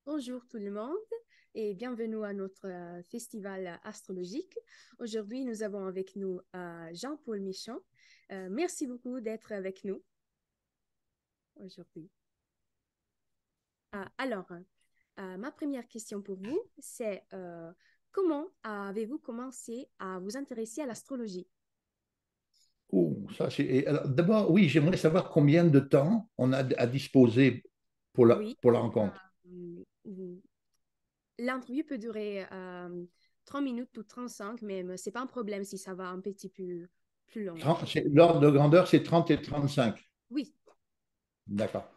Bonjour tout le monde et bienvenue à notre festival astrologique. Aujourd'hui, nous avons avec nous Jean-Paul Michon. Merci beaucoup d'être avec nous aujourd'hui. Ma première question pour vous, c'est comment avez-vous commencé à vous intéresser à l'astrologie? D'abord, oui, j'aimerais savoir combien de temps on a à disposer Oui. pour la rencontre. Euh, L'interview peut durer 30 minutes ou 35, mais c'est pas un problème si ça va un petit peu plus long. L'ordre de grandeur, c'est 30 et 35. Oui. D'accord.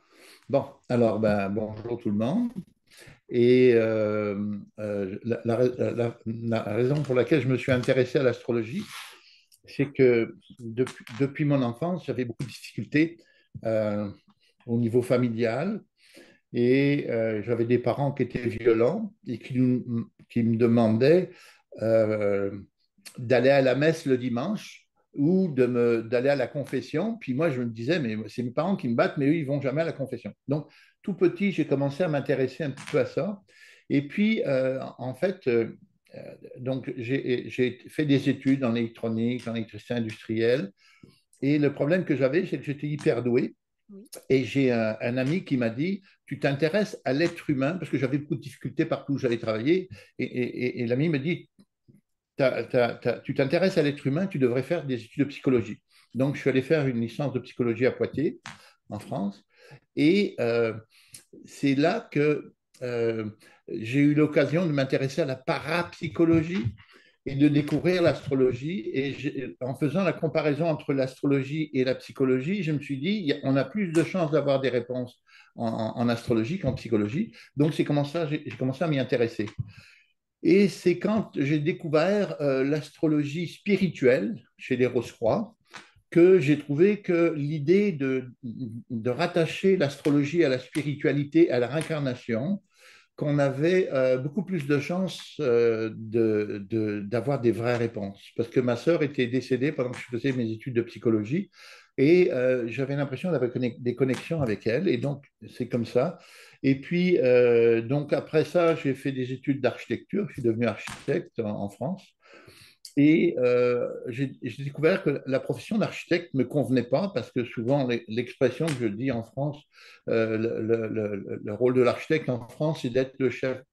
Bon, alors, bonjour tout le monde. Et la raison pour laquelle je me suis intéressé à l'astrologie, c'est que depuis mon enfance, j'avais beaucoup de difficultés euh, au niveau familial. Et j'avais des parents qui étaient violents et qui me demandaient euh, d'aller à la messe le dimanche ou d'aller à la confession. Puis moi, je me disais, mais c'est mes parents qui me battent, mais eux, ils vont jamais à la confession. Donc, tout petit, j'ai commencé à m'intéresser un petit peu à ça. Et puis, en fait, donc j'ai fait des études en électronique, en électricité industrielle. Et le problème que j'avais, c'est que j'étais hyper doué. Oui. Et j'ai un ami qui m'a dit, tu t'intéresses à l'être humain, parce que j'avais beaucoup de difficultés partout où j'allais travailler. Et l'ami me dit, tu t'intéresses à l'être humain, tu devrais faire des études de psychologie. Donc, je suis allé faire une licence de psychologie à Poitiers, en France. Et c'est là que euh, j'ai eu l'occasion de m'intéresser à la parapsychologie et de découvrir l'astrologie. Et en faisant la comparaison entre l'astrologie et la psychologie, je me suis dit, on a plus de chances d'avoir des réponses en astrologie qu'en psychologie. Donc, c'est comme ça j'ai commencé à m'y intéresser. Et c'est quand j'ai découvert l'astrologie spirituelle chez les Rose-Croix que j'ai trouvé que l'idée de rattacher l'astrologie à la spiritualité, à la réincarnation, qu'on avait beaucoup plus de chances d'avoir des vraies réponses. Parce que ma sœur était décédée pendant que je faisais mes études de psychologie et j'avais l'impression d'avoir des connexions avec elle. Et donc, c'est comme ça. Et puis, donc après ça, j'ai fait des études d'architecture. Je suis devenu architecte en France. Et j'ai découvert que la profession d'architecte ne me convenait pas parce que souvent l'expression que je dis en France, le rôle de l'architecte en France, c'est d'être le chef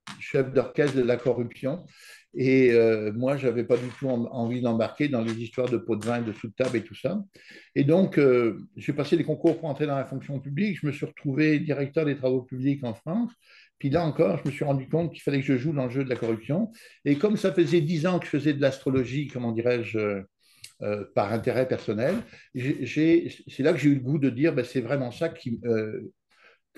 d'orchestre de la corruption. Et moi, je n'avais pas du tout envie d'embarquer dans les histoires de pots de vin, de sous-table et tout ça. Et donc, j'ai passé les concours pour entrer dans la fonction publique. Je me suis retrouvé directeur des travaux publics en France. Puis là encore, je me suis rendu compte qu'il fallait que je joue dans le jeu de la corruption. Et comme ça faisait 10 ans que je faisais de l'astrologie, comment dirais-je, par intérêt personnel, c'est là que j'ai eu le goût de dire, ben, c'est vraiment ça que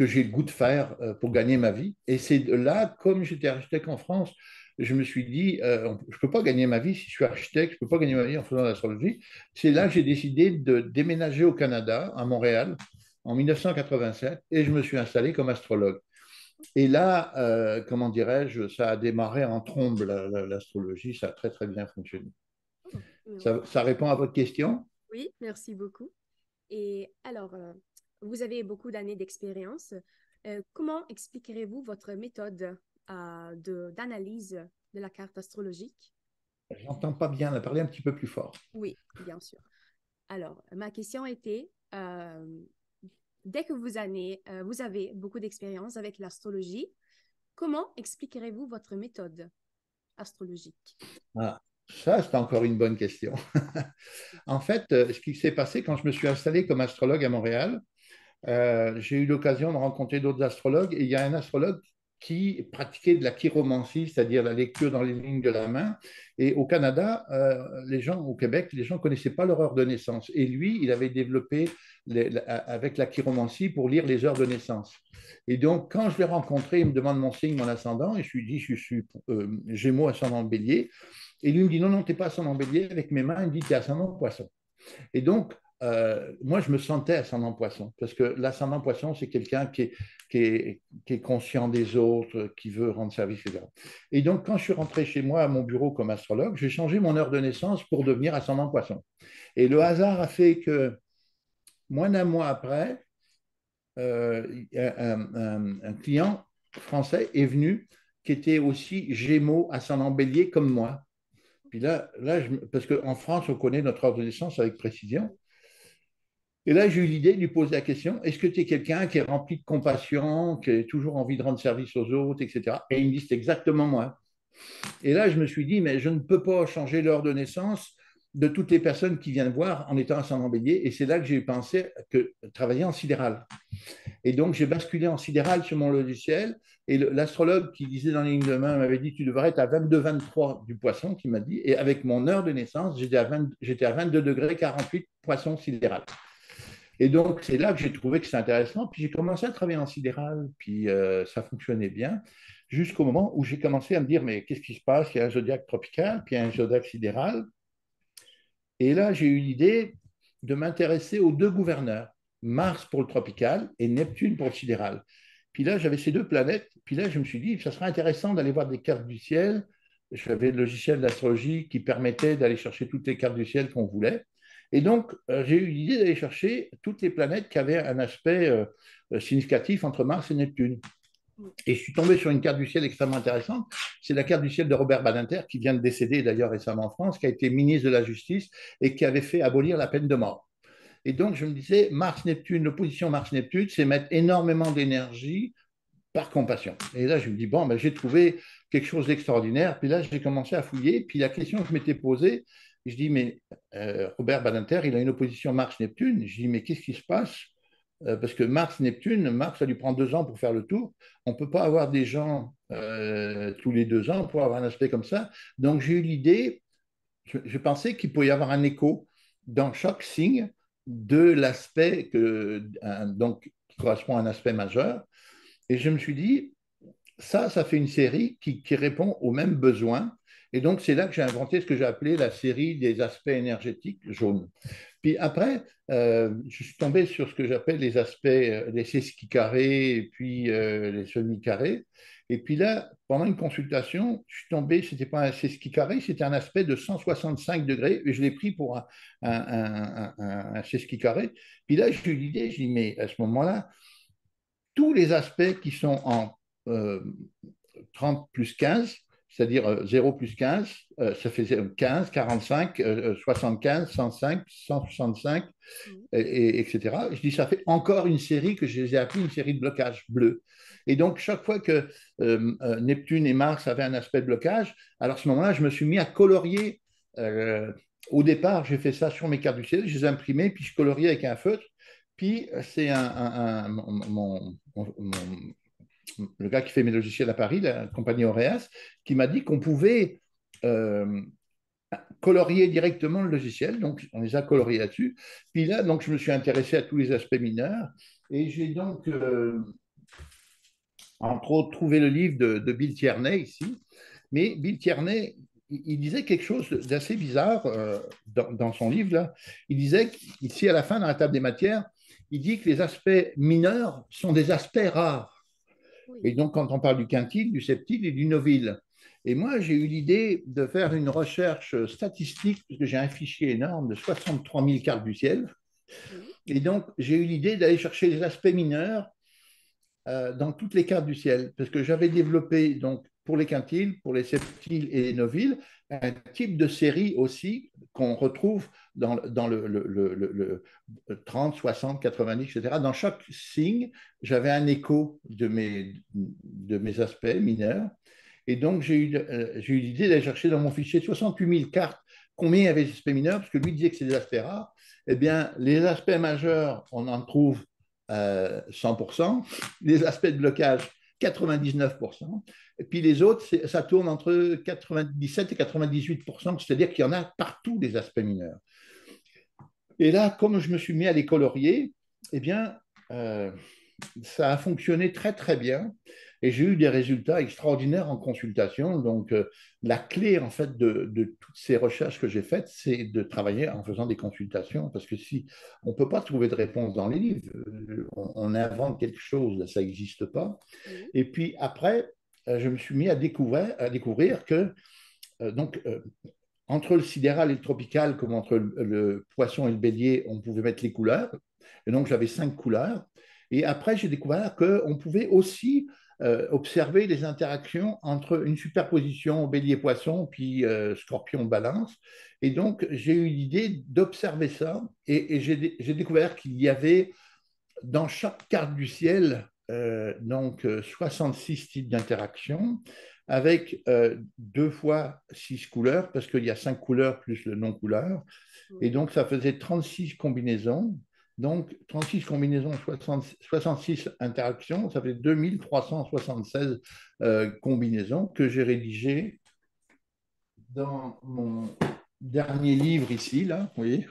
j'ai le goût de faire pour gagner ma vie. Et c'est là, comme j'étais architecte en France, je me suis dit, je ne peux pas gagner ma vie si je suis architecte, je ne peux pas gagner ma vie en faisant de l'astrologie. C'est là que j'ai décidé de déménager au Canada, à Montréal, en 1987, et je me suis installé comme astrologue. Et là, comment dirais-je, ça a démarré en trombe, l'astrologie, ça a très très bien fonctionné. Oh, Ça répond à votre question? oui, merci beaucoup. Et alors, vous avez beaucoup d'années d'expérience. Comment expliquerez-vous votre méthode d'analyse de la carte astrologique? J'entends pas bien, la parler un petit peu plus fort. Oui, bien sûr. Alors, ma question était, dès que vous avez beaucoup d'expérience avec l'astrologie, comment expliquerez-vous votre méthode astrologique? Ah, ça, c'est encore une bonne question. En fait, ce qui s'est passé quand je me suis installé comme astrologue à Montréal, j'ai eu l'occasion de rencontrer d'autres astrologues et il y a un astrologue qui pratiquait de la chiromancie, c'est-à-dire la lecture dans les lignes de la main. Et au Canada, les gens, au Québec, les gens ne connaissaient pas leur heure de naissance. Et lui, il avait développé avec la chiromancie pour lire les heures de naissance. Et donc, quand je l'ai rencontré, il me demande mon signe, mon ascendant, et je lui dis, je suis Gémeaux, ascendant Bélier. Et lui me dit, non, non, tu n'es pas ascendant Bélier. Avec mes mains, il me dit, tu es ascendant Poisson. Et donc, moi, je me sentais ascendant poisson, parce que l'ascendant poisson, c'est quelqu'un qui est conscient des autres, qui veut rendre service, etc. Et donc, quand je suis rentré chez moi à mon bureau comme astrologue, j'ai changé mon heure de naissance pour devenir ascendant poisson. Et le hasard a fait que, moins d'un mois après, un client français est venu qui était aussi Gémeaux, ascendant Bélier comme moi. Puis parce qu'en France, on connaît notre ordre de naissance avec précision. Et là, j'ai eu l'idée de lui poser la question, est-ce que tu es quelqu'un qui est rempli de compassion, qui a toujours envie de rendre service aux autres, etc. Et il me dit, c'est exactement moi. Et là, je me suis dit, mais je ne peux pas changer l'heure de naissance de toutes les personnes qui viennent voir en étant ascendant Bélier. Et c'est là que j'ai pensé que travailler en sidéral. Et donc, j'ai basculé en sidéral sur mon logiciel. Et l'astrologue qui disait dans les lignes de main m'avait dit, tu devrais être à 22-23 du poisson, qui m'a dit. Et avec mon heure de naissance, j'étais à 22 degrés 48 poisson sidéral. Et donc, c'est là que j'ai trouvé que c'était intéressant. Puis j'ai commencé à travailler en sidéral, puis ça fonctionnait bien, jusqu'au moment où j'ai commencé à me dire, mais qu'est-ce qui se passe? Il y a un zodiaque tropical, puis il y a un zodiaque sidéral. Et là, j'ai eu l'idée de m'intéresser aux deux gouverneurs, Mars pour le tropical et Neptune pour le sidéral. Puis là, j'avais ces deux planètes. Puis là, je me suis dit, ça serait intéressant d'aller voir des cartes du ciel. J'avais le logiciel d'astrologie qui permettait d'aller chercher toutes les cartes du ciel qu'on voulait. Et donc, j'ai eu l'idée d'aller chercher toutes les planètes qui avaient un aspect significatif entre Mars et Neptune. Et je suis tombé sur une carte du ciel extrêmement intéressante. C'est la carte du ciel de Robert Badinter, qui vient de décéder d'ailleurs récemment en France, qui a été ministre de la Justice et qui avait fait abolir la peine de mort. Et donc, je me disais, Mars-Neptune, l'opposition Mars-Neptune, c'est mettre énormément d'énergie par compassion. Et là, je me dis, bon, ben, j'ai trouvé quelque chose d'extraordinaire. Puis là, j'ai commencé à fouiller. Puis la question que je m'étais posée, je dis, mais Robert Badinter, il a une opposition Mars-Neptune. Je dis, mais qu'est-ce qui se passe? Parce que Mars-Neptune, Mars, ça lui prend 2 ans pour faire le tour. On ne peut pas avoir des gens tous les 2 ans pour avoir un aspect comme ça. Donc, j'ai eu l'idée, je pensais qu'il pouvait y avoir un écho dans chaque signe de l'aspect donc, qui correspond à un aspect majeur. Et je me suis dit, ça fait une série qui répond aux mêmes besoins. Et donc, c'est là que j'ai inventé ce que j'ai appelé la série des aspects énergétiques jaunes. Puis après, je suis tombé sur ce que j'appelle les aspects, les sesqui carrés et puis les semi-carrés. Et puis là, pendant une consultation, je suis tombé, ce n'était pas un sesqui carré, c'était un aspect de 165 degrés. Et je l'ai pris pour un sesqui carré. Puis là, j'ai eu l'idée, je dis, mais à ce moment-là, tous les aspects qui sont en 30 plus 15, c'est-à-dire 0 plus 15, ça fait 15, 45, 75, 105, 165, etc. Je dis, ça fait encore une série que je les ai appelées une série de blocage bleu. Et donc, chaque fois que Neptune et Mars avaient un aspect de blocage, alors à ce moment-là, je me suis mis à colorier. Au départ, j'ai fait ça sur mes cartes du ciel, je les ai imprimées, puis je coloriais avec un feutre. Puis, c'est le gars qui fait mes logiciels à Paris, la compagnie Aureas, qui m'a dit qu'on pouvait euh, colorier directement le logiciel. Donc, on les a coloriés là-dessus. Puis là, donc, je me suis intéressé à tous les aspects mineurs. Et j'ai donc, entre autres, trouvé le livre de Bill Tierney ici. Mais Bill Tierney, il disait quelque chose d'assez bizarre dans son livre. Là. Il disait qu'ici, à la fin, dans la table des matières, il dit que les aspects mineurs sont des aspects rares. Et Oui. donc, quand on parle du quintile, du septile et du novile. Et moi, j'ai eu l'idée de faire une recherche statistique, parce que j'ai un fichier énorme de 63 000 cartes du ciel. Oui. Et donc, j'ai eu l'idée d'aller chercher les aspects mineurs dans toutes les cartes du ciel, parce que j'avais développé, donc, pour les quintiles, pour les septiles et les noviles, un type de série aussi qu'on retrouve dans le 30, 60, 90, etc. Dans chaque signe, j'avais un écho de mes aspects mineurs. Et donc, j'ai eu l'idée d'aller chercher dans mon fichier 68 000 cartes combien il y avait d'aspects mineurs, parce que lui disait que c'est des aspects rares. Eh bien, les aspects majeurs, on en trouve 100%, les aspects de blocage, 99%, et puis les autres, ça tourne entre 97 et 98%, c'est-à-dire qu'il y en a partout des aspects mineurs. Et là, comme je me suis mis à les colorier, eh bien, ça a fonctionné très, très bien. Et j'ai eu des résultats extraordinaires en consultation. Donc, la clé, en fait, de toutes ces recherches que j'ai faites, c'est de travailler en faisant des consultations. Parce que si on ne peut pas trouver de réponse dans les livres, on invente quelque chose, ça n'existe pas. Oui. Et puis après, je me suis mis à découvrir que, donc, entre le sidéral et le tropical, comme entre le poisson et le bélier, on pouvait mettre les couleurs. Et donc, j'avais 5 couleurs. Et après, j'ai découvert qu'on pouvait aussi observer les interactions entre une superposition bélier-poisson puis scorpion-balance. Et donc, j'ai eu l'idée d'observer ça et j'ai découvert qu'il y avait dans chaque carte du ciel, 66 types d'interactions avec 2 fois 6 couleurs, parce qu'il y a 5 couleurs plus le non-couleur. Et Oui. donc, ça faisait 36 combinaisons. Donc, 36 combinaisons, 66 interactions, ça fait 2376 combinaisons que j'ai rédigées dans mon dernier livre ici, là, vous voyez,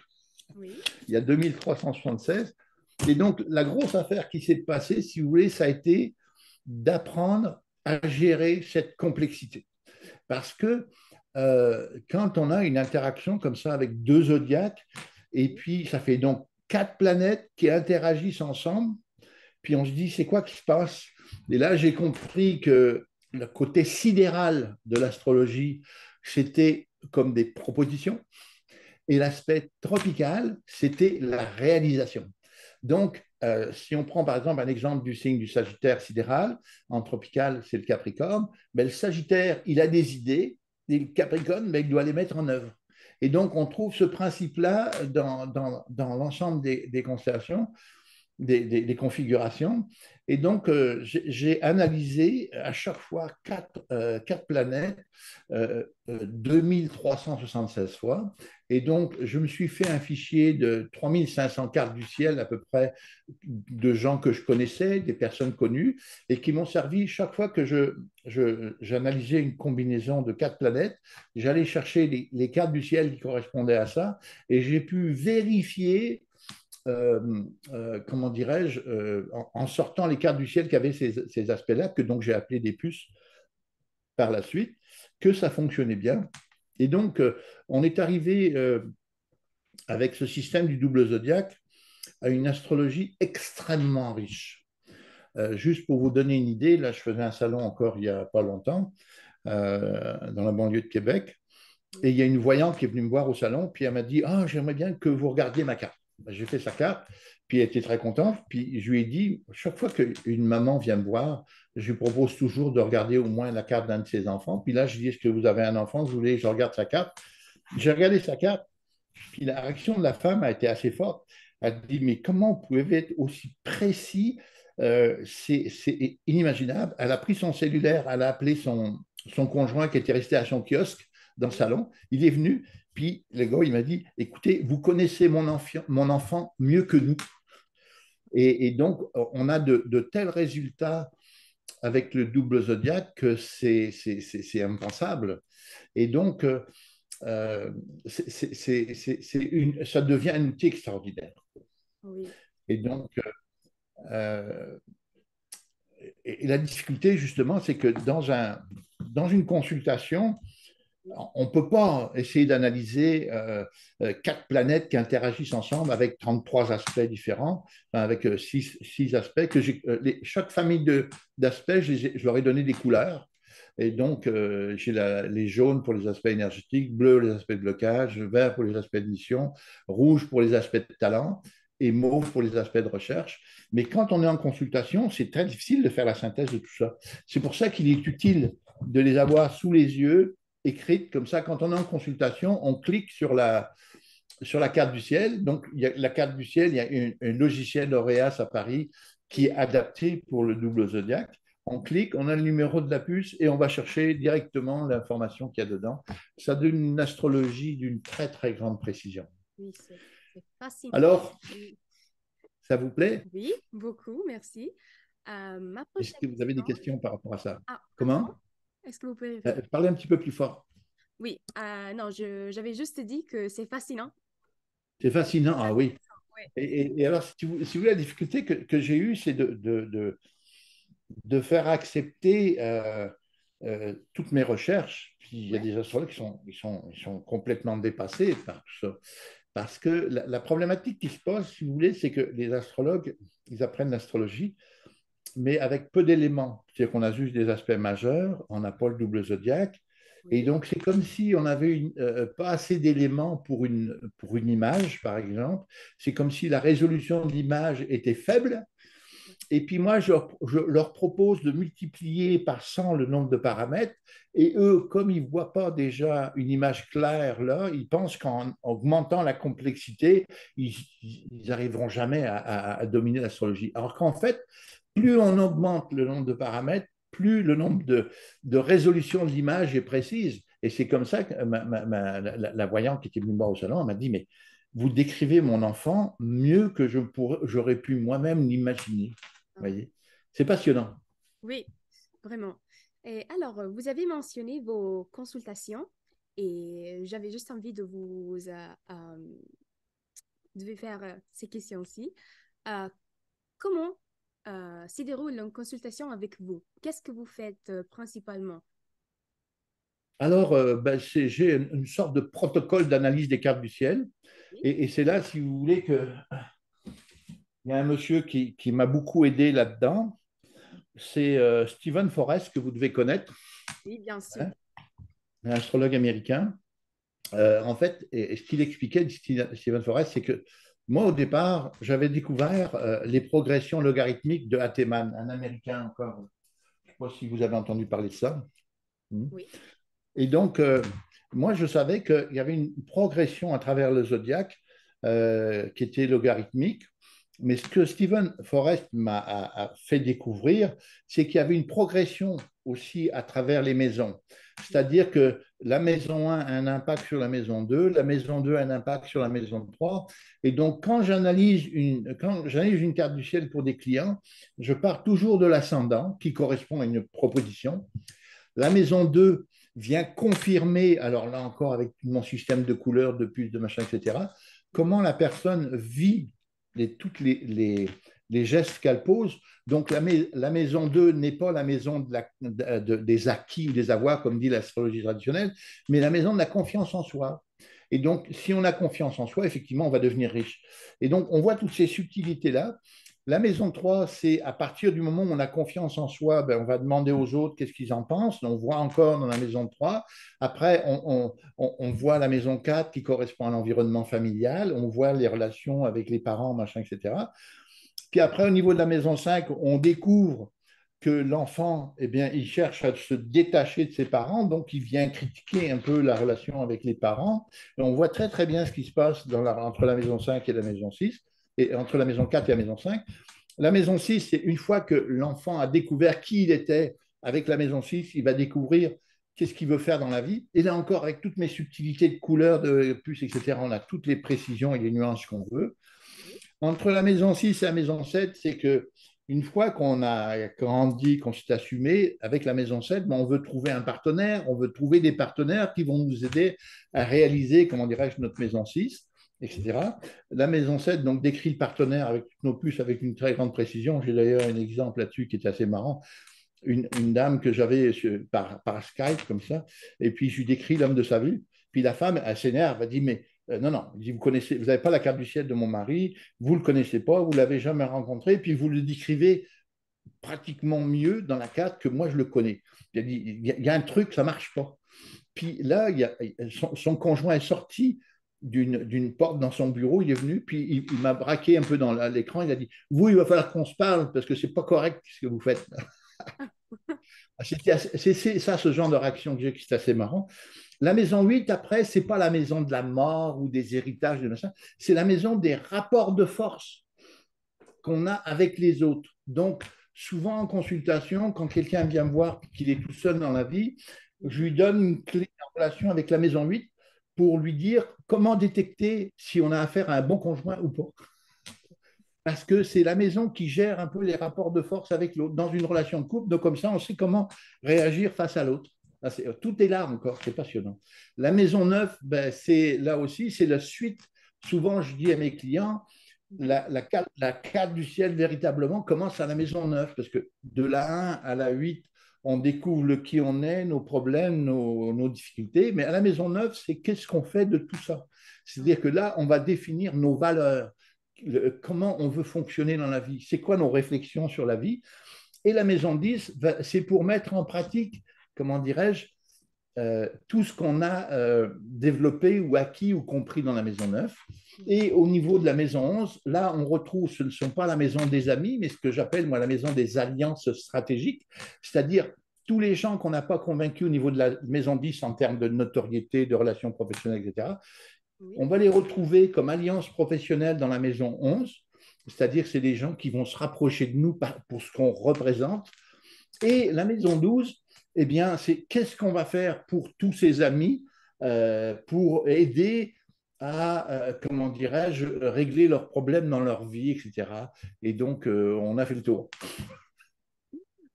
Oui. il y a 2376. Et donc, la grosse affaire qui s'est passée, si vous voulez, ça a été d'apprendre à gérer cette complexité. Parce que quand on a une interaction comme ça avec 2 zodiaques, et Oui. puis ça fait donc 4 planètes qui interagissent ensemble, puis on se dit, c'est quoi qui se passe? Et là, j'ai compris que le côté sidéral de l'astrologie, c'était comme des propositions, et l'aspect tropical, c'était la réalisation. Donc, si on prend par exemple un exemple du signe du Sagittaire sidéral, en tropical, c'est le Capricorne, mais le Sagittaire, il a des idées, et le Capricorne, mais il doit les mettre en œuvre. Et donc, on trouve ce principe-là dans l'ensemble des constellations, des configurations. Et donc, j'ai analysé à chaque fois 4 planètes 2376 fois. Et donc, je me suis fait un fichier de 3500 cartes du ciel à peu près de gens que je connaissais, des personnes connues, et qui m'ont servi chaque fois que j'analysais une combinaison de 4 planètes. J'allais chercher les cartes du ciel qui correspondaient à ça, et j'ai pu vérifier comment dirais-je, en sortant les cartes du ciel qui avaient ces aspects-là, que donc j'ai appelé des puces par la suite, que ça fonctionnait bien. Et donc, on est arrivé avec ce système du double zodiaque à une astrologie extrêmement riche. Juste pour vous donner une idée, là, je faisais un salon encore il n'y a pas longtemps, dans la banlieue de Québec, et Oui. il y a une voyante qui est venue me voir au salon, puis elle m'a dit, ah, j'aimerais bien que vous regardiez ma carte. Ben, j'ai fait sa carte, puis elle était très contente. Puis je lui ai dit, chaque fois qu'une maman vient me voir, je lui propose toujours de regarder au moins la carte d'un de ses enfants. Puis là, je dis, est-ce que vous avez un enfant? Vous voulez que je regarde sa carte? J'ai regardé sa carte, puis la réaction de la femme a été assez forte. Elle a dit, mais comment vous pouvez être aussi précis? C'est inimaginable. Elle a pris son cellulaire, elle a appelé son conjoint qui était resté à son kiosque dans le Oui. salon. Il est venu, puis le gars, il m'a dit, écoutez, vous connaissez mon enfant mieux que nous. Et donc, on a de tels résultats avec le double zodiaque que c'est impensable. Et donc, ça devient un outil extraordinaire. Oui. Et donc, et la difficulté, justement, c'est que dans une consultation, on ne peut pas essayer d'analyser 4 planètes qui interagissent ensemble avec 33 aspects différents, enfin, avec 6 aspects. Chaque famille d'aspects, je leur ai donné des couleurs. Et donc, j'ai les jaunes pour les aspects énergétiques, bleus pour les aspects de blocage, vert pour les aspects de mission, rouge pour les aspects de talent et mauve pour les aspects de recherche. Mais quand on est en consultation, c'est très difficile de faire la synthèse de tout ça. C'est pour ça qu'il est utile de les avoir sous les yeux, écrites comme ça. Quand on est en consultation, on clique sur la carte du ciel. Donc, il y a la carte du ciel, il y a un logiciel Aureas à Paris qui est Oui. adapté pour le double zodiaque. On clique, on a le numéro de la puce et on va chercher directement l'information qu'il y a dedans. Ça donne une astrologie d'une très, très grande précision. Oui, c'est fascinant. Alors, Oui. ça vous plaît? Oui, beaucoup, merci. Ma Est-ce prochaine que vous avez des question. questions par rapport à ça? Ah, pardon? Comment? Est-ce que vous pouvez répéter? Parlez un petit peu plus fort. Oui, non, j'avais juste dit que c'est fascinant. C'est fascinant, ah oui. Oui. Et alors, si vous voulez, la difficulté que j'ai eue, c'est de faire accepter toutes mes recherches. Puis il y a Ouais. des astrologues qui sont complètement dépassés par tout ça. Parce que la problématique qui se pose, si vous voulez, c'est que les astrologues, ils apprennent l'astrologie, mais avec peu d'éléments. C'est-à-dire qu'on a juste des aspects majeurs, on n'a pas le double zodiaque. Et Oui. donc, c'est comme si on avait pas assez d'éléments pour une image, par exemple. C'est comme si la résolution de l'image était faible Et puis moi, je leur propose de multiplier par 100 le nombre de paramètres. Et eux, comme ils ne voient pas déjà une image claire là, ils pensent qu'en augmentant la complexité, ils n'arriveront jamais à dominer l'astrologie. Alors qu'en fait, plus on augmente le nombre de paramètres, plus le nombre de résolution de l'image est précise. Et c'est comme ça que la voyante qui était venue me voir au salon m'a dit, mais vous décrivez mon enfant mieux que j'aurais pu moi-même l'imaginer. Vous Ah, voyez, c'est passionnant. oui, vraiment. Et alors, vous avez mentionné vos consultations et j'avais juste envie de vous de faire ces questions-ci. Euh, comment se déroule une consultation avec vous? Qu'est-ce que vous faites principalement? Alors, ben, j'ai une sorte de protocole d'analyse des cartes du ciel. Oui, Et c'est là, si vous voulez, qu'il y a un monsieur qui m'a beaucoup aidé là-dedans. C'est Stephen Forrest, que vous devez connaître, oui, bien sûr. hein, un astrologue américain. En fait, et ce qu'il expliquait, Stephen Forrest, c'est que moi, au départ, j'avais découvert les progressions logarithmiques de Hateman, un Américain encore. Je ne sais pas si vous avez entendu parler de ça. Oui, Et donc, moi, je savais qu'il y avait une progression à travers le zodiaque qui était logarithmique. Mais ce que Stephen Forrest a fait découvrir, c'est qu'il y avait une progression aussi à travers les maisons. C'est-à-dire que la maison 1 a un impact sur la maison 2, la maison 2 a un impact sur la maison 3. Et donc, quand j'analyse une carte du ciel pour des clients, je pars toujours de l'ascendant qui correspond à une proposition. La maison 2 vient confirmer, alors là encore avec mon système de couleurs, de puces, de machin, etc., comment la personne vit toutes les gestes qu'elle pose. Donc la maison 2 n'est pas la maison des acquis ou des avoirs, comme dit l'astrologie traditionnelle, mais la maison de la confiance en soi. Et donc, si on a confiance en soi, effectivement, on va devenir riche. Et donc, on voit toutes ces subtilités-là. La maison 3, c'est à partir du moment où on a confiance en soi, ben, on va demander aux autres qu'est-ce qu'ils en pensent. On voit encore dans la maison 3. Après, on voit la maison 4 qui correspond à l'environnement familial. On voit les relations avec les parents, machin, etc. Puis après, au niveau de la maison 5, on découvre que l'enfant, eh bien, il cherche à se détacher de ses parents, donc il vient critiquer un peu la relation avec les parents. Et on voit très très bien ce qui se passe entre la maison 5 et la maison 6, et entre la maison 4 et la maison 5. La maison 6, c'est une fois que l'enfant a découvert qui il était avec la maison 6, il va découvrir qu'est-ce qu'il veut faire dans la vie. Et là encore, avec toutes mes subtilités de couleurs, de puces, etc., on a toutes les précisions et les nuances qu'on veut. oui, Entre la maison 6 et la maison 7, c'est que une fois qu'on a grandi, qu'on s'est assumé, avec la maison 7, ben, on veut trouver un partenaire, on veut trouver des partenaires qui vont nous aider à réaliser, comment dirais-je, notre maison 6, oui, etc. La maison 7 donc, décrit le partenaire avec toutes nos puces avec une très grande précision. J'ai d'ailleurs un exemple là-dessus qui est assez marrant. Une dame que j'avais par Skype, comme ça, et puis je lui décris l'homme de sa vie. Puis la femme, elle s'énerve, elle dit, mais non, non, vous n'avez pas la carte du ciel de mon mari, vous ne le connaissez pas, vous ne l'avez jamais rencontré, puis vous le décrivez pratiquement mieux dans la carte que moi je le connais. Il dit, il y a un truc, ça ne marche pas. Puis là, son conjoint est sorti d'une porte dans son bureau, il est venu, puis il m'a braqué un peu dans l'écran, il a dit, vous, il va falloir qu'on se parle parce que c'est pas correct ce que vous faites. C'est ça, ce genre de réaction que j'ai, qui est assez marrant. La maison 8, après, c'est pas la maison de la mort ou des héritages, de machin, c'est la maison des rapports de force qu'on a avec les autres. Donc, souvent en consultation, quand quelqu'un vient me voir qu'il est tout seul dans la vie, je lui donne une clé en relation avec la maison 8 pour lui dire comment détecter si on a affaire à un bon conjoint ou pas. Parce que c'est la maison qui gère un peu les rapports de force avec l'autre dans une relation de couple. Donc, comme ça, on sait comment réagir face à l'autre. Tout est là encore, c'est passionnant. La maison 9, ben, c'est là aussi, c'est la suite. Souvent, je dis à mes clients, oui, la carte du ciel véritablement commence à la maison 9, parce que de la 1 à la 8, on découvre le qui on est, nos problèmes, nos difficultés, mais à la maison 9, c'est qu'est-ce qu'on fait de tout ça. C'est-à-dire que là, on va définir nos valeurs, comment on veut fonctionner dans la vie, c'est quoi nos réflexions sur la vie. Et la maison 10, c'est pour mettre en pratique, comment dirais-je, tout ce qu'on a développé ou acquis ou compris dans la maison 9. Et au niveau de la maison 11, là, on retrouve, ce ne sont pas la maison des amis, mais ce que j'appelle, moi, la maison des alliances stratégiques, c'est-à-dire tous les gens qu'on n'a pas convaincus au niveau de la maison 10 en termes de notoriété, de relations professionnelles, etc., Oui. on va les retrouver comme alliance professionnelle dans la maison 11, c'est-à-dire que c'est des gens qui vont se rapprocher de nous pour ce qu'on représente. Et la maison 12, eh bien, c'est qu'est-ce qu'on va faire pour tous ces amis pour aider à, comment dirais-je, régler leurs problèmes dans leur vie, etc. Et donc, on a fait le tour.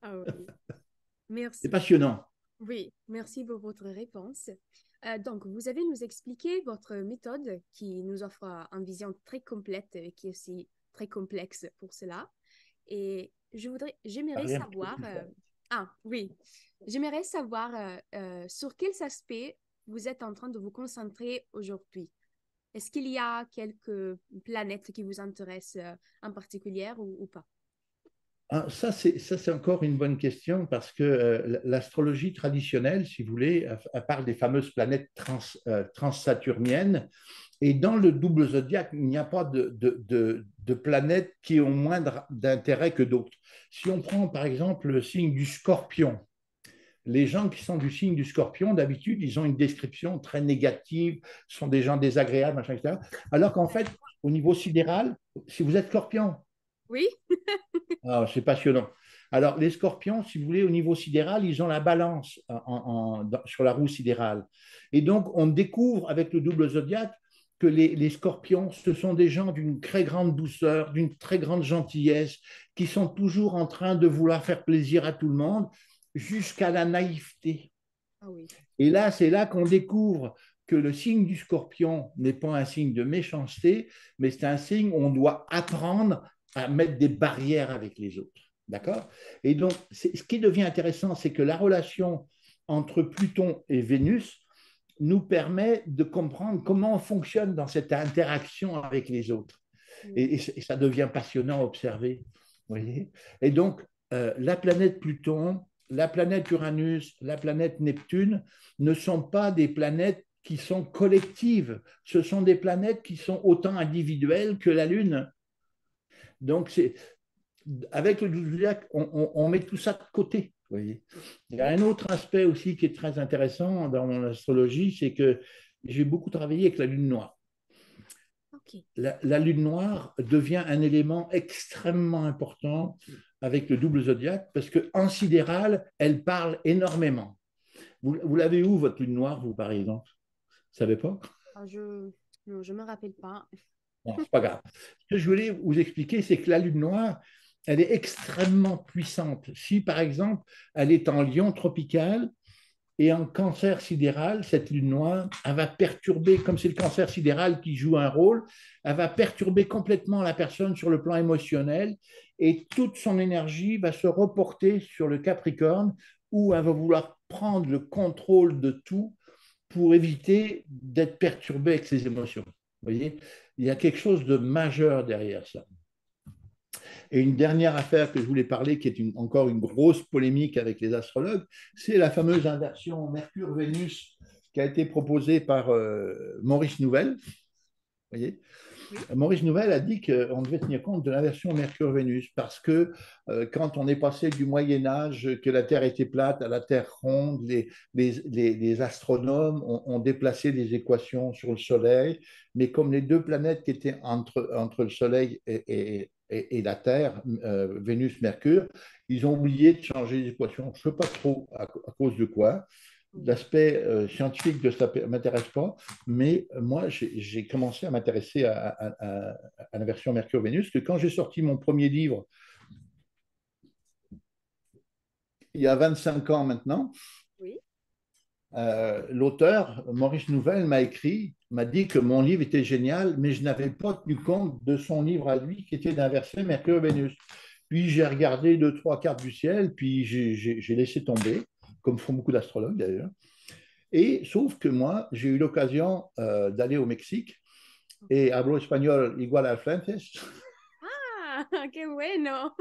Ah oui. C'est Merci. passionnant. Oui, merci pour votre réponse. Donc, vous avez nous expliqué votre méthode qui nous offre une vision très complète et qui est aussi très complexe pour cela. Et j'aimerais Rien de savoir, plus fort. oui, j'aimerais savoir sur quels aspects vous êtes en train de vous concentrer aujourd'hui. Est-ce qu'il y a quelques planètes qui vous intéressent en particulier ou pas? Ah, ça, c'est encore une bonne question parce que l'astrologie traditionnelle, si vous voulez, elle parle des fameuses planètes transsaturniennes. Et dans le double zodiaque, il n'y a pas de planètes qui ont moins d'intérêt que d'autres. Si on prend par exemple le signe du scorpion, les gens qui sont du signe du scorpion, d'habitude, ils ont une description très négative, sont des gens désagréables, machin, etc. Alors qu'en fait, au niveau sidéral, si vous êtes scorpion, Oui? c'est passionnant. Alors, les scorpions, si vous voulez, au niveau sidéral, ils ont la balance sur la roue sidérale. Et donc, on découvre avec le double zodiaque que les scorpions, ce sont des gens d'une très grande douceur, d'une très grande gentillesse, qui sont toujours en train de vouloir faire plaisir à tout le monde, jusqu'à la naïveté. Ah oui. Et là, c'est là qu'on découvre que le signe du scorpion n'est pas un signe de méchanceté, mais c'est un signe où on doit apprendre à mettre des barrières avec les autres. D'accord? Et donc, ce qui devient intéressant, c'est que la relation entre Pluton et Vénus nous permet de comprendre comment on fonctionne dans cette interaction avec les autres. Oui. Et ça devient passionnant à observer. Vous voyez. Et donc, la planète Pluton, la planète Uranus, la planète Neptune ne sont pas des planètes qui sont collectives. Ce sont des planètes qui sont autant individuelles que la Lune. Donc, avec le zodiaque, on met tout ça de côté. Vous voyez. Il y a un autre aspect aussi qui est très intéressant dans mon astrologie, c'est que j'ai beaucoup travaillé avec la Lune noire. Ok. La lune noire devient un élément extrêmement important avec le double zodiaque parce qu'en sidéral, elle parle énormément. Vous l'avez où, votre lune noire, vous, par exemple? Vous ne savez pas? Ah, non, je me rappelle pas. Bon, c'est pas grave. Ce que je voulais vous expliquer, c'est que la lune noire, elle est extrêmement puissante. Si, par exemple, elle est en lion tropical, et en cancer sidéral, cette lune noire, elle va perturber, comme c'est le cancer sidéral qui joue un rôle, elle va perturber complètement la personne sur le plan émotionnel et toute son énergie va se reporter sur le Capricorne où elle va vouloir prendre le contrôle de tout pour éviter d'être perturbée avec ses émotions. Vous voyez, il y a quelque chose de majeur derrière ça. Et une dernière affaire que je voulais parler, qui est encore une grosse polémique avec les astrologues, c'est la fameuse inversion Mercure-Vénus qui a été proposée par Maurice Nouvel. Vous voyez, Oui. Maurice Nouvel a dit qu'on devait tenir compte de l'inversion Mercure-Vénus parce que quand on est passé du Moyen Âge, que la Terre était plate à la Terre ronde, les astronomes ont déplacé les équations sur le Soleil, mais comme les deux planètes qui étaient entre le Soleil et la Terre, Vénus-Mercure, ils ont oublié de changer les équations. Je ne sais pas trop à cause de quoi. Oui. L'aspect scientifique de ça ne m'intéresse pas, mais moi, j'ai commencé à m'intéresser à la version Mercure-Vénus, que quand j'ai sorti mon premier livre, il y a 25 ans maintenant, Oui. l'auteur, Maurice Nouvel, m'a écrit, m'a dit que mon livre était génial, mais je n'avais pas tenu compte de son livre à lui, qui était d'inverser Mercure-Vénus. Puis j'ai regardé deux, trois cartes du ciel, puis j'ai laissé tomber, comme font beaucoup d'astrologues d'ailleurs. Et sauf que moi, j'ai eu l'occasion d'aller au Mexique Ok. et hablo espagnol igual al francés. Ah, qué bueno.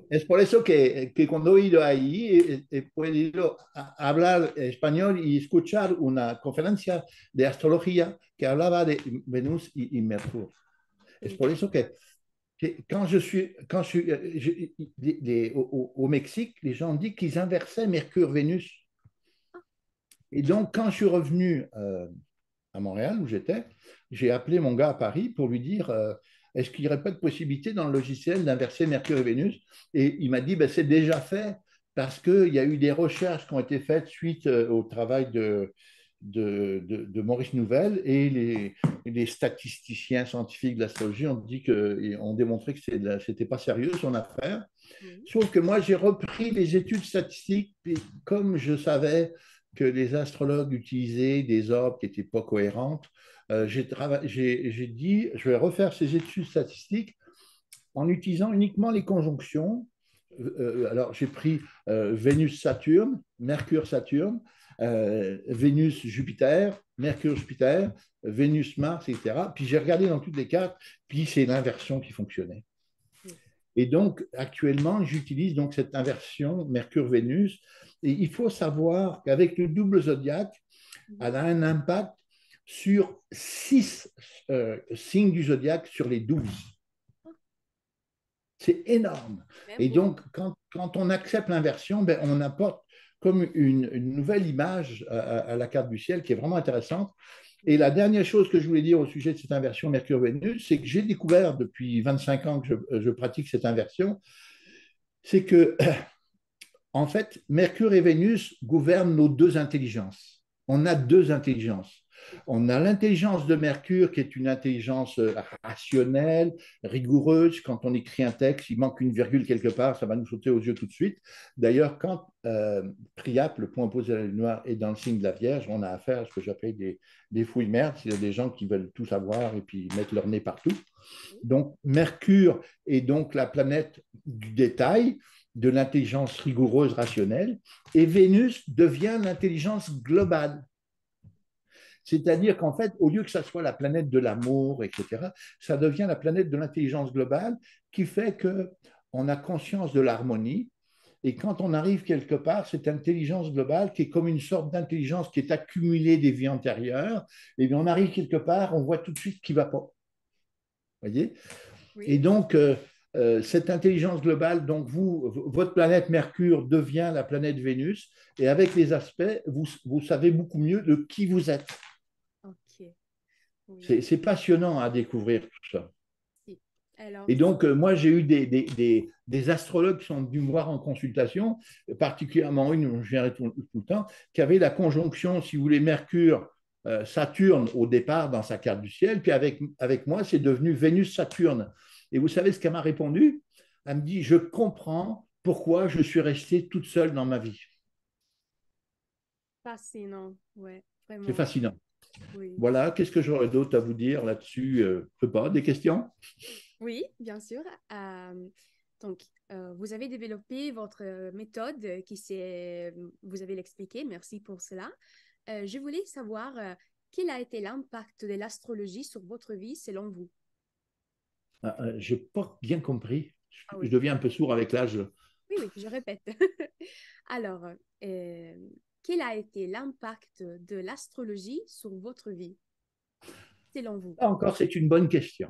Es por eso que cuando he ido ahí he podido hablar español y escuchar una conferencia de astrología que hablaba de Venus y Mercurio. Es por eso Exactement. que au Mexique, les gens disent qu'ils inversaient Mercure-Vénus. Et donc, quand je suis revenu à Montréal, où j'étais, j'ai appelé mon gars à Paris pour lui dire est-ce qu'il n'y aurait pas de possibilité dans le logiciel d'inverser Mercure et Vénus. Et il m'a dit ben, c'est déjà fait parce qu'il y a eu des recherches qui ont été faites suite au travail de Maurice Nouvel et les statisticiens scientifiques de l'astrologie ont démontré que ce n'était pas sérieux son affaire. Oui. Sauf que moi, j'ai repris les études statistiques, puis comme je savais que les astrologues utilisaient des orbes qui n'étaient pas cohérentes, j'ai dit, je vais refaire ces études statistiques en utilisant uniquement les conjonctions. Alors, j'ai pris Vénus-Saturne, Mercure-Saturne, Vénus-Jupiter, Mercure-Jupiter, Vénus-Mars, etc. Puis j'ai regardé dans toutes les cartes, puis c'est l'inversion qui fonctionnait. Oui. Et donc, actuellement, j'utilise donc cette inversion Mercure-Vénus. Et il faut savoir qu'avec le double zodiaque, elle a un impact sur 6 signes du zodiaque sur les 12. C'est énorme. Même Et beaucoup. donc, quand on accepte l'inversion, ben, on apporte comme une nouvelle image à la carte du ciel qui est vraiment intéressante. Et la dernière chose que je voulais dire au sujet de cette inversion Mercure-Vénus, c'est que j'ai découvert depuis 25 ans que je pratique cette inversion, c'est que, en fait, Mercure et Vénus gouvernent nos deux intelligences. On a deux intelligences. On a l'intelligence de Mercure qui est une intelligence rationnelle, rigoureuse. Quand on écrit un texte, il manque une virgule quelque part, ça va nous sauter aux yeux tout de suite. D'ailleurs, quand Priap, le point opposé à la lune noire, est dans le signe de la Vierge, on a affaire à ce que j'appelle des fouilles merdes. Il y a des gens qui veulent tout savoir et puis mettre leur nez partout. Donc, Mercure est donc la planète du détail, de l'intelligence rigoureuse rationnelle, et Vénus devient l'intelligence globale. C'est-à-dire qu'en fait, au lieu que ça soit la planète de l'amour, etc., ça devient la planète de l'intelligence globale qui fait qu'on a conscience de l'harmonie. Et quand on arrive quelque part, cette intelligence globale qui est comme une sorte d'intelligence qui est accumulée des vies antérieures, et bien on arrive quelque part, on voit tout de suite ce qui ne va pas. Voyez. Oui. Et donc, cette intelligence globale, donc votre planète Mercure devient la planète Vénus, et avec les aspects, vous savez beaucoup mieux de qui vous êtes. Ok. Oui. C'est passionnant à découvrir tout ça. Si. Alors, Et donc, moi, j'ai eu des astrologues qui sont venus me voir en consultation, particulièrement une dont je viendrai tout le temps, qui avait la conjonction, si vous voulez, Mercure, Saturne au départ dans sa carte du ciel, puis avec moi, c'est devenu Vénus-Saturne. Et vous savez ce qu'elle m'a répondu? Elle me dit, je comprends pourquoi je suis restée toute seule dans ma vie. fascinant. Ouais, C'est vraiment. fascinant. Oui. Voilà, qu'est-ce que j'aurais d'autre à vous dire là-dessus? Je ne sais pas, des questions? Oui, bien sûr. Donc, vous avez développé votre méthode vous avez l'expliqué, merci pour cela. Je voulais savoir quel a été l'impact de l'astrologie sur votre vie selon vous? Je n'ai pas bien compris. Ah Je oui, deviens un peu sourd avec l'âge. oui, oui, je répète. Alors, quel a été l'impact de l'astrologie sur votre vie selon vous? Encore, c'est une bonne question.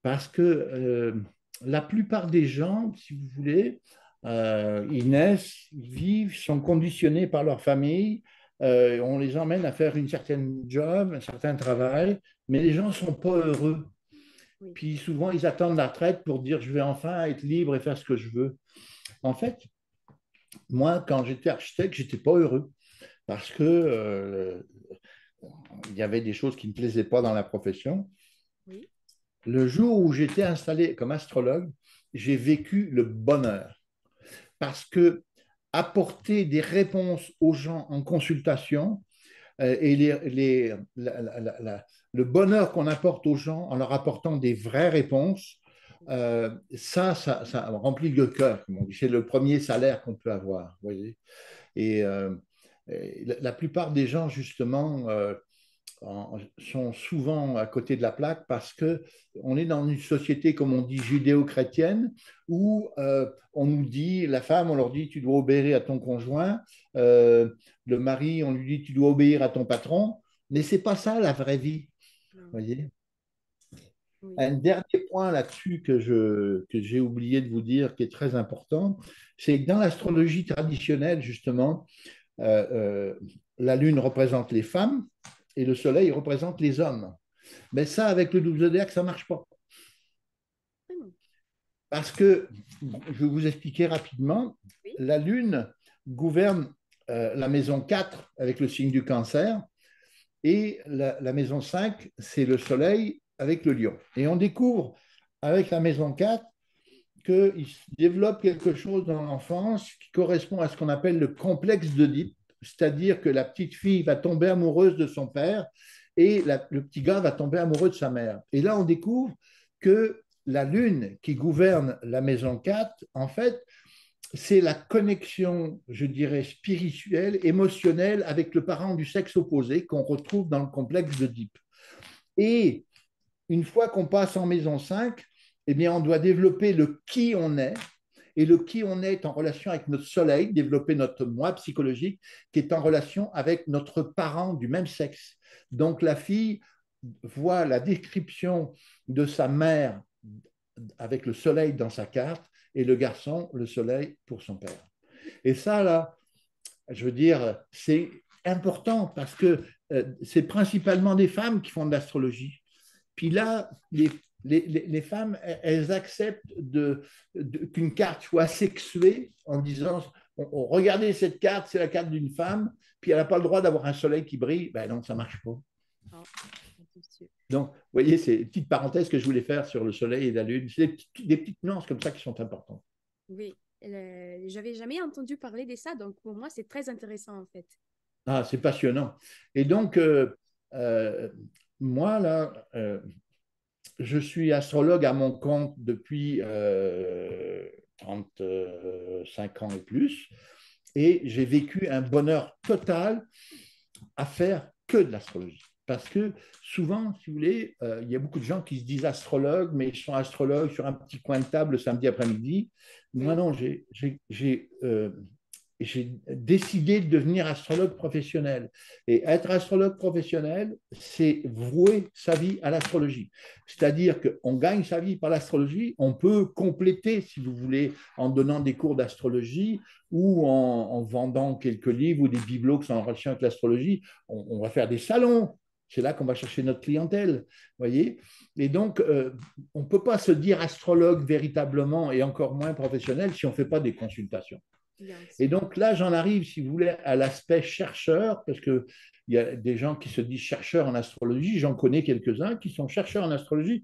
Parce que la plupart des gens, si vous voulez, ils naissent, ils vivent, sont conditionnés par leur famille, on les emmène à faire une certaine job, un certain travail, mais les gens ne sont pas heureux. Oui, Puis souvent, ils attendent la retraite pour dire je vais enfin être libre et faire ce que je veux. En fait, moi, quand j'étais architecte, j'étais pas heureux parce que il y avait des choses qui ne me plaisaient pas dans la profession. oui, Le jour où j'étais installé comme astrologue, j'ai vécu le bonheur parce que apporter des réponses aux gens en consultation et le bonheur qu'on apporte aux gens en leur apportant des vraies réponses, ça remplit le cœur. C'est le premier salaire qu'on peut avoir. Voyez. Et la plupart des gens, justement, sont souvent à côté de la plaque parce que on est dans une société, comme on dit, judéo-chrétienne, où on nous dit, la femme, on leur dit, tu dois obéir à ton conjoint, euh, le mari, on lui dit, tu dois obéir à ton patron, mais c'est pas ça la vraie vie, Non. voyez. Oui. Un dernier point là-dessus que j'ai oublié de vous dire, qui est très important, c'est que dans l'astrologie traditionnelle, justement, euh, euh, la Lune représente les femmes et le Soleil représente les hommes. Mais ça, avec le double zodiaque, ça ne marche pas. Vraiment. Parce que, je vais vous expliquer rapidement, Oui. la Lune gouverne la maison 4 avec le signe du cancer et la maison 5, c'est le Soleil avec le lion. Et on découvre avec la maison 4 qu'il se développe quelque chose dans l'enfance qui correspond à ce qu'on appelle le complexe d'Oedipe, c'est-à-dire que la petite fille va tomber amoureuse de son père et le petit gars va tomber amoureux de sa mère. Et là, on découvre que la lune qui gouverne la maison 4, en fait, c'est la connexion, je dirais, spirituelle, émotionnelle avec le parent du sexe opposé qu'on retrouve dans le complexe d'Oedipe. Et une fois qu'on passe en maison 5, eh bien, on doit développer le qui on est. Et le qui on est en relation avec notre soleil, développer notre moi psychologique, qui est en relation avec notre parent du même sexe. Donc la fille voit la description de sa mère avec le soleil dans sa carte et le garçon, le soleil pour son père. Et ça, là, je veux dire, c'est important parce que c'est principalement des femmes qui font de l'astrologie. Puis là, les femmes, elles acceptent qu'une carte soit sexuée en disant, regardez cette carte, c'est la carte d'une femme, puis elle n'a pas le droit d'avoir un soleil qui brille. Ben non, ça ne marche pas. Ah, c'est sûr. Donc, vous voyez, c'est une petite parenthèse que je voulais faire sur le soleil et la lune. C'est des petites nuances comme ça qui sont importantes. Oui. J'avais jamais entendu parler de ça, donc pour moi, c'est très intéressant en fait. Ah, c'est passionnant. Et donc, euh, moi, là, je suis astrologue à mon compte depuis 35 ans et plus, et j'ai vécu un bonheur total à faire que de l'astrologie. Parce que souvent, si vous voulez, il y a beaucoup de gens qui se disent astrologues, mais ils sont astrologues sur un petit coin de table le samedi après-midi. Moi, Oui. non, j'ai décidé de devenir astrologue professionnel. Et être astrologue professionnel, c'est vouer sa vie à l'astrologie. C'est-à-dire qu'on gagne sa vie par l'astrologie, on peut compléter, si vous voulez, en donnant des cours d'astrologie ou en vendant quelques livres ou des bibelots qui sont en relation avec l'astrologie. On va faire des salons. C'est là qu'on va chercher notre clientèle, voyez. Et donc, on ne peut pas se dire astrologue véritablement et encore moins professionnel si on ne fait pas des consultations. Bien Et sûr. donc là, j'en arrive, si vous voulez, à l'aspect chercheur, parce qu'il y a des gens qui se disent chercheurs en astrologie, j'en connais quelques-uns qui sont chercheurs en astrologie,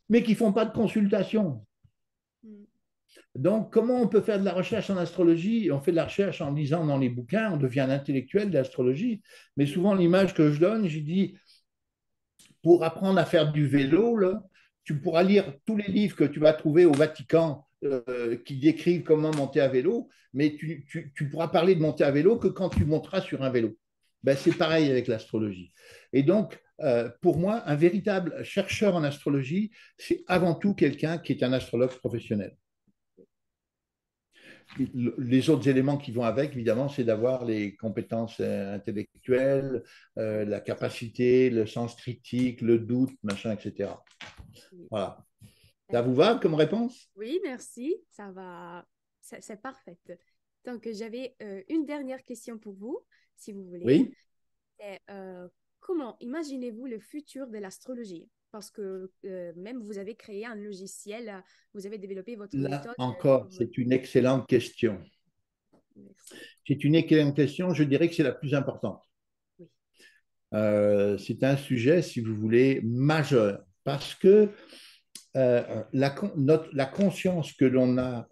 mais qui ne font pas de consultation. Mm. Donc, comment on peut faire de la recherche en astrologie? On fait de la recherche en lisant dans les bouquins, on devient un intellectuel d'astrologie, mais souvent l'image que je donne, j'ai dit, pour apprendre à faire du vélo, là, tu pourras lire tous les livres que tu vas trouver au Vatican qui décrivent comment monter à vélo, mais tu pourras parler de monter à vélo que quand tu monteras sur un vélo. Ben, c'est pareil avec l'astrologie. Et donc, pour moi, un véritable chercheur en astrologie, c'est avant tout quelqu'un qui est un astrologue professionnel. Les autres éléments qui vont avec, évidemment, c'est d'avoir les compétences intellectuelles, la capacité, le sens critique, le doute, machin, etc. Oui. Voilà. Ça Euh, vous va comme réponse? oui, merci. Ça va. C'est parfait. Donc, j'avais une dernière question pour vous, si vous voulez. Oui. C'est comment imaginez-vous le futur de l'astrologie? Parce que même vous avez créé un logiciel, vous avez développé votre Là méthode encore, sur votre... c'est une excellente question. Merci. C'est une excellente question, je dirais que c'est la plus importante. Oui. C'est un sujet, si vous voulez, majeur, parce que la conscience que l'on a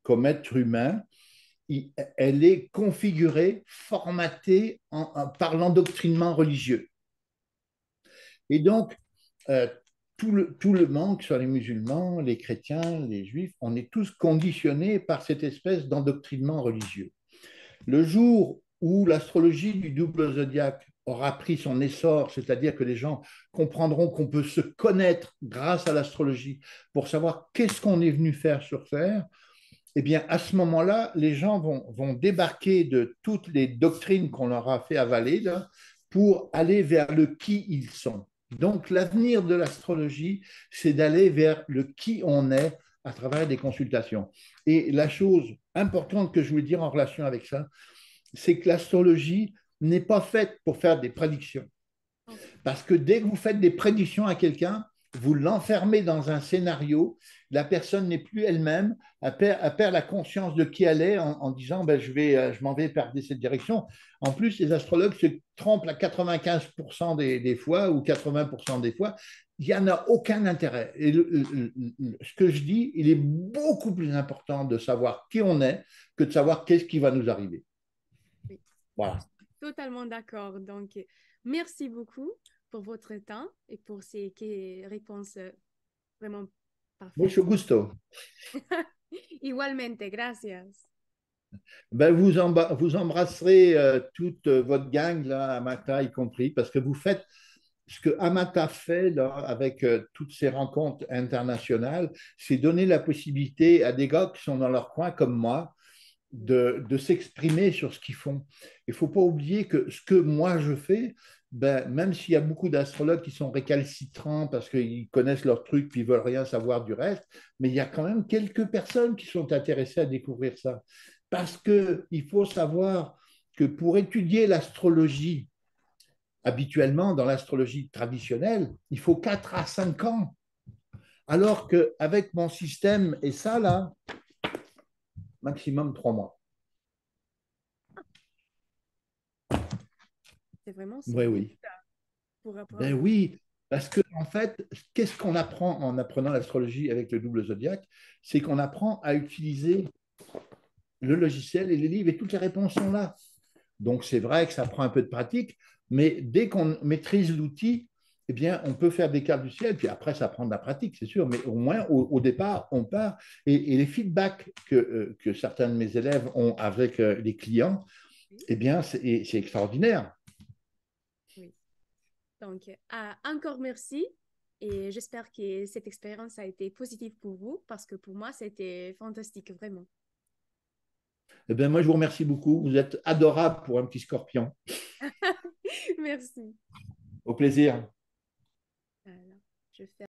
comme être humain, elle est configurée, formatée par l'endoctrinement religieux. Et donc, euh, tout le monde, que ce soit les musulmans, les chrétiens, les juifs, on est tous conditionnés par cette espèce d'endoctrinement religieux. Le jour où l'astrologie du double zodiaque aura pris son essor, c'est-à-dire que les gens comprendront qu'on peut se connaître grâce à l'astrologie pour savoir qu'est-ce qu'on est venu faire sur Terre, eh bien, à ce moment-là, les gens vont débarquer de toutes les doctrines qu'on leur a fait avaler là, pour aller vers le qui ils sont. Donc, l'avenir de l'astrologie, c'est d'aller vers le qui on est à travers des consultations. Et la chose importante que je voulais dire en relation avec ça, c'est que l'astrologie n'est pas faite pour faire des prédictions. Ok. Parce que dès que vous faites des prédictions à quelqu'un, vous l'enfermez dans un scénario, la personne n'est plus elle-même, elle perd la conscience de qui elle est en disant ben, je m'en vais perdre cette direction. En plus, les astrologues se trompent à 95% des fois ou 80% des fois. Il n'y en a aucun intérêt. Et ce que je dis, il est beaucoup plus important de savoir qui on est que de savoir qu'est-ce qui va nous arriver. Oui, Voilà. totalement d'accord. Donc, merci beaucoup pour votre temps et pour ces réponses vraiment parfaites. Mucho gusto. Igualmente, gracias. Ben, vous embrasserez toute votre gang, là, Amata y compris, parce que vous faites ce que Amata fait là, avec toutes ces rencontres internationales, c'est donner la possibilité à des gars qui sont dans leur coin comme moi de s'exprimer sur ce qu'ils font. Il ne faut pas oublier que ce que moi je fais, ben, même s'il y a beaucoup d'astrologues qui sont récalcitrants parce qu'ils connaissent leurs trucs puis ils veulent rien savoir du reste, mais il y a quand même quelques personnes qui sont intéressées à découvrir ça. Parce qu'il faut savoir que pour étudier l'astrologie, habituellement dans l'astrologie traditionnelle, il faut 4 à 5 ans. Alors qu'avec mon système et ça, là, maximum 3 mois. C'est vraiment si Oui, vite oui. pour Ben apprendre. oui, parce que en fait, qu'est-ce qu'on apprend en apprenant l'astrologie avec le double zodiaque? C'est qu'on apprend à utiliser le logiciel et les livres et toutes les réponses sont là. Donc c'est vrai que ça prend un peu de pratique, mais dès qu'on maîtrise l'outil, eh bien, on peut faire des cartes du ciel, puis après, ça prend de la pratique, c'est sûr, mais au moins, au départ, on part. Et les feedbacks que certains de mes élèves ont avec les clients, Oui. eh bien, c'est extraordinaire. Oui. Donc, encore merci et j'espère que cette expérience a été positive pour vous parce que pour moi, c'était fantastique, vraiment. Eh bien, moi, je vous remercie beaucoup. Vous êtes adorable pour un petit scorpion. Merci. Au plaisir. Voilà. Je fais